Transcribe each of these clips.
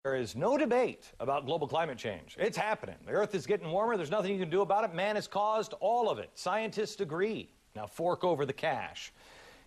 There is no debate about global climate change. It's happening. The Earth is getting warmer. There's nothing you can do about it. Man has caused all of it. Scientists agree. Now fork over the cash.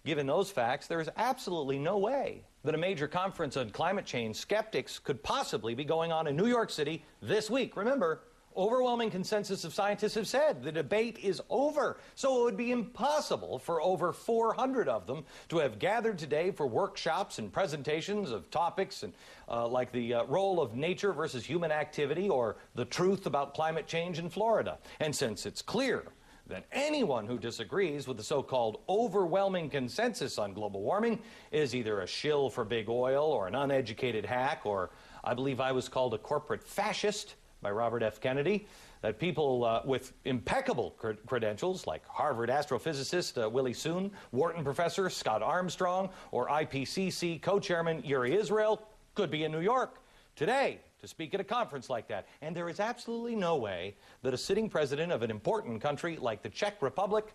Given those facts, there is absolutely no way that a major conference on climate change skeptics could possibly be going on in New York City this week. Remember, overwhelming consensus of scientists have said the debate is over. So it would be impossible for over 400 of them to have gathered today for workshops and presentations of topics and, like the role of nature versus human activity or the truth about climate change in Florida. And since it's clear that anyone who disagrees with the so-called overwhelming consensus on global warming is either a shill for big oil or an uneducated hack, or I believe I was called a corporate fascist by Robert F. Kennedy, that people with impeccable credentials like Harvard astrophysicist Willie Soon, Wharton professor Scott Armstrong, or IPCC co-chairman Yuri Israel could be in New York today to speak at a conference like that. And there is absolutely no way that a sitting president of an important country like the Czech Republic,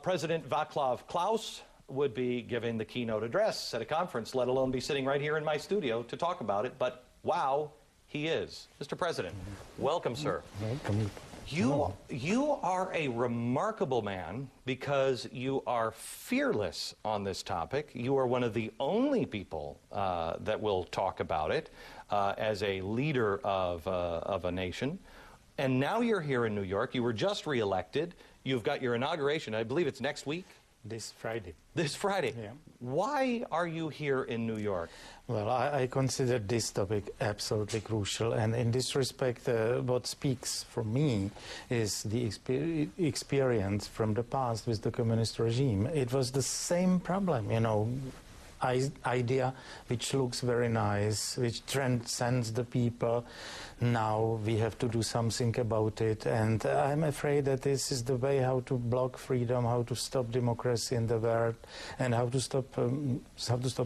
President Vaclav Klaus, would be giving the keynote address at a conference, let alone be sitting right here in my studio to talk about it. But wow, he is. Mr. President, welcome, sir. Welcome. You are a remarkable man because you are fearless on this topic. You are one of the only people that will talk about it as a leader of a nation. And now you're here in New York. You were just reelected. You've got your inauguration. I believe it's next week. This Friday. This Friday. Yeah. Why are you here in New York? Well, I consider this topic absolutely crucial, and in this respect, what speaks for me is the experience from the past with the communist regime. It was the same problem, you know, idea which looks very nice, which transcends the people. Now we have to do something about it, and I'm afraid that this is the way how to block freedom, how to stop democracy in the world, and how to stop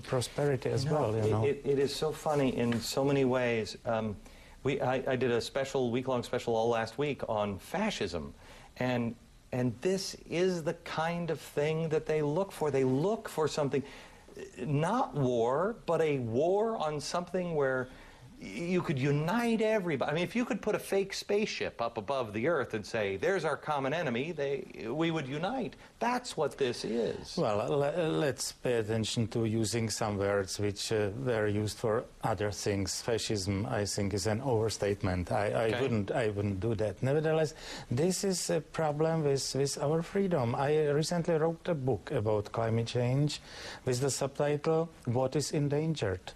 prosperity as well. You know, it is so funny in so many ways. I did a week-long special all last week on fascism, and this is the kind of thing that they look for. They look for something. Not war, but a war on something where you could unite everybody. I mean, if you could put a fake spaceship up above the Earth and say, there's our common enemy, we would unite. That's what this is. Well, let's pay attention to using some words which were used for other things. Fascism, I think, is an overstatement. I wouldn't do that. Nevertheless, this is a problem with our freedom. I recently wrote a book about climate change with the subtitle, What is Endangered?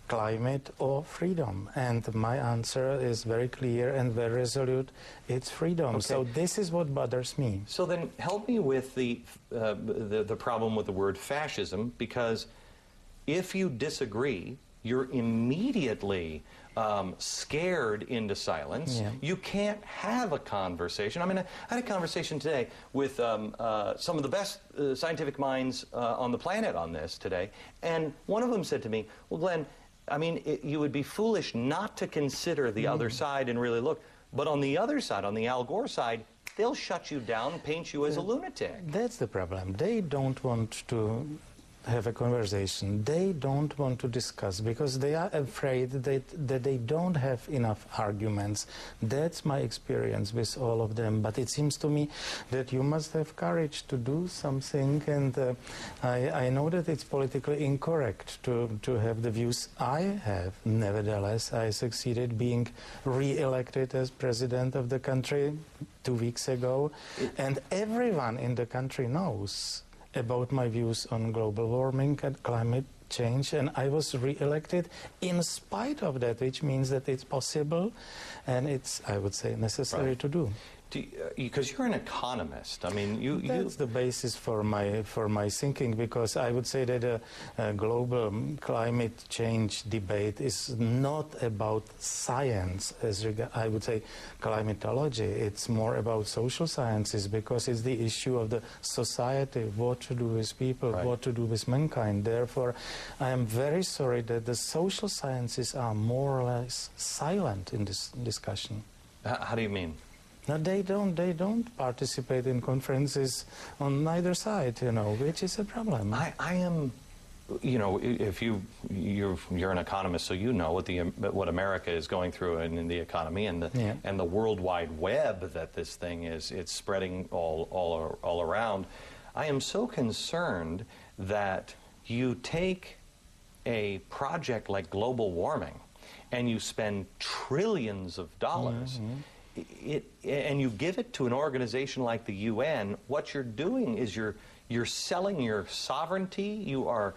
Climate or freedom? And my answer is very clear and very resolute. It's freedom. Okay. So this is what bothers me. So then help me with the problem with the word fascism, because if you disagree, you're immediately scared into silence. Yeah. You can't have a conversation. I mean, I had a conversation today with some of the best scientific minds on the planet on this today, and one of them said to me, well, Glenn, I mean, you would be foolish not to consider the other side and really look. But on the other side, on the Al Gore side, they'll shut you down, paint you as a lunatic. That's the problem. They don't want to have a conversation. They don't want to discuss because they are afraid that they don't have enough arguments. That's my experience with all of them. But it seems to me that you must have courage to do something, and I know that it's politically incorrect to have the views I have. Nevertheless, I succeeded being re-elected as president of the country 2 weeks ago, and everyone in the country knows about my views on global warming and climate change, and I was re-elected in spite of that, which means that it's possible and it's, I would say, necessary to do. Because you're an economist. I mean, That's the basis for my thinking, because I would say that a global climate change debate is not about science, as I would say climatology. It's more about social sciences, because it's the issue of the society, what to do with people, what to do with mankind. Therefore, I am very sorry that the social sciences are more or less silent in this discussion. How do you mean? No, they don't participate in conferences on neither side, you know, which is a problem. I am you know, if you're an economist, so you know what America is going through in the economy and the World Wide Web that this thing is. It's spreading all around. I am so concerned that you take a project like global warming and you spend trillions of dollars. And you give it to an organization like the UN. What you're doing is you're selling your sovereignty. You're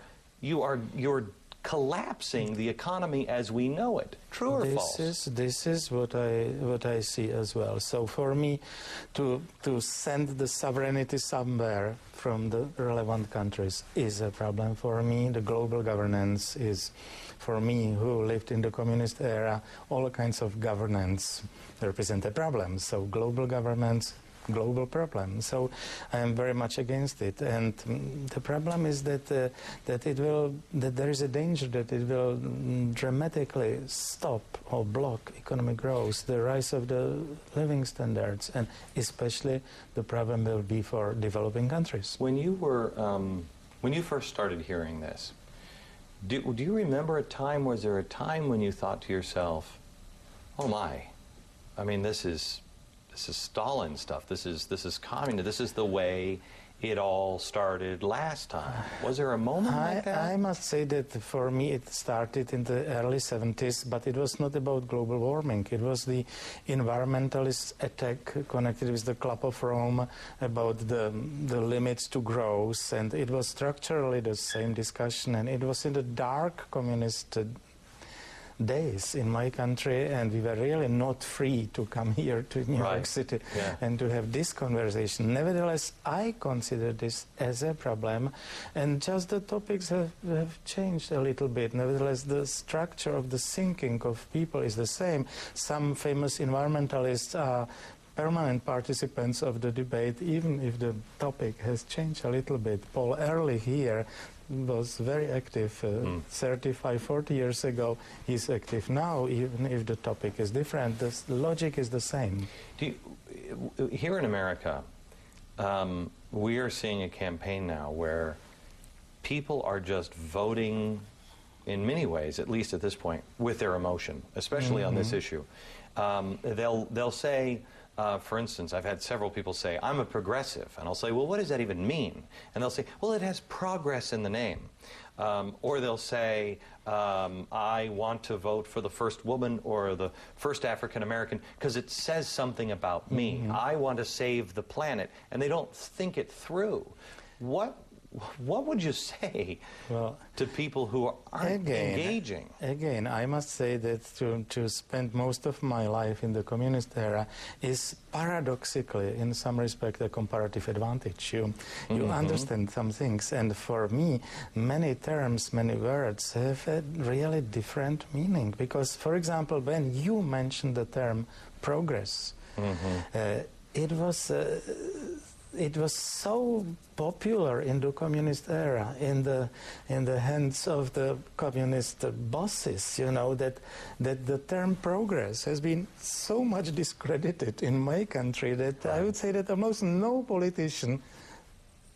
collapsing the economy as we know it. True or false? This is what I see as well. So for me, to send the sovereignty somewhere from the relevant countries is a problem for me. The global governance is, for me, who lived in the communist era, all kinds of governance represent a problem. So global governments, global problem. So I am very much against it. And the problem is that there is a danger that it will dramatically stop or block economic growth, the rise of the living standards, and especially the problem will be for developing countries. When you first started hearing this, do you remember was there a time when you thought to yourself, oh my, I mean, this is Stalin stuff. This is communism. This is the way it all started last time. Was there a moment like that? I must say that for me it started in the early 70s, but it was not about global warming. It was the environmentalist attack connected with the Club of Rome about the limits to growth, and it was structurally the same discussion, and it was in the dark communist days in my country, and we were really not free to come here to New York City and to have this conversation. Nevertheless, I consider this as a problem, and just the topics have changed a little bit. Nevertheless, the structure of the thinking of people is the same. Some famous environmentalists are permanent participants of the debate, even if the topic has changed a little bit. Paul Ehrlich here was very active 35, 40 years ago. He's active now, even if the topic is different. The logic is the same. Here in America, we are seeing a campaign now where people are just voting, in many ways, at least at this point, with their emotion, especially on this issue. They'll say, for instance, I've had several people say, I'm a progressive. And I'll say, well, what does that even mean? And they'll say, well, it has progress in the name. Or they'll say, I want to vote for the first woman or the first African American because it says something about me. I want to save the planet. And they don't think it through. What would you say to people who aren't engaging? Again, I must say that to spend most of my life in the communist era is paradoxically, in some respect, a comparative advantage. You understand some things, and for me, many terms, many words have a really different meaning. Because, for example, when you mentioned the term progress, it was so popular in the communist era, in the hands of the communist bosses, you know, that the term progress has been so much discredited in my country that I would say that almost no politician,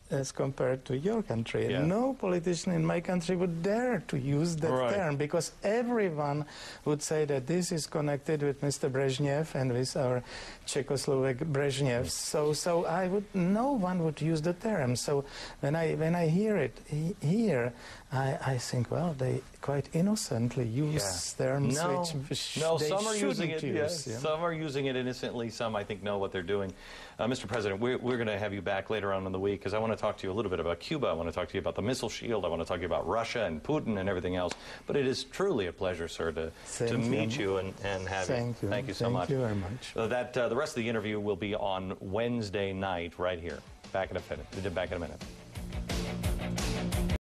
as compared to your country, no politician in my country would dare to use that term, because everyone would say that this is connected with Mr. Brezhnev and with our Czechoslovak Brezhnev. So no one would use the term. So when I hear it here, I think, well, they quite innocently use terms which they some are using it. Use, Some are using it innocently. Some, I think, know what they're doing. Mr. President, we're going to have you back later on in the week because I want to talk to you a little bit about Cuba. I want to talk to you about the missile shield. I want to talk to you about Russia and Putin and everything else. But it is truly a pleasure, sir, to meet you and have you. Thank you so much. Thank you very much. The rest of the interview will be on Wednesday night right here. Back in a minute.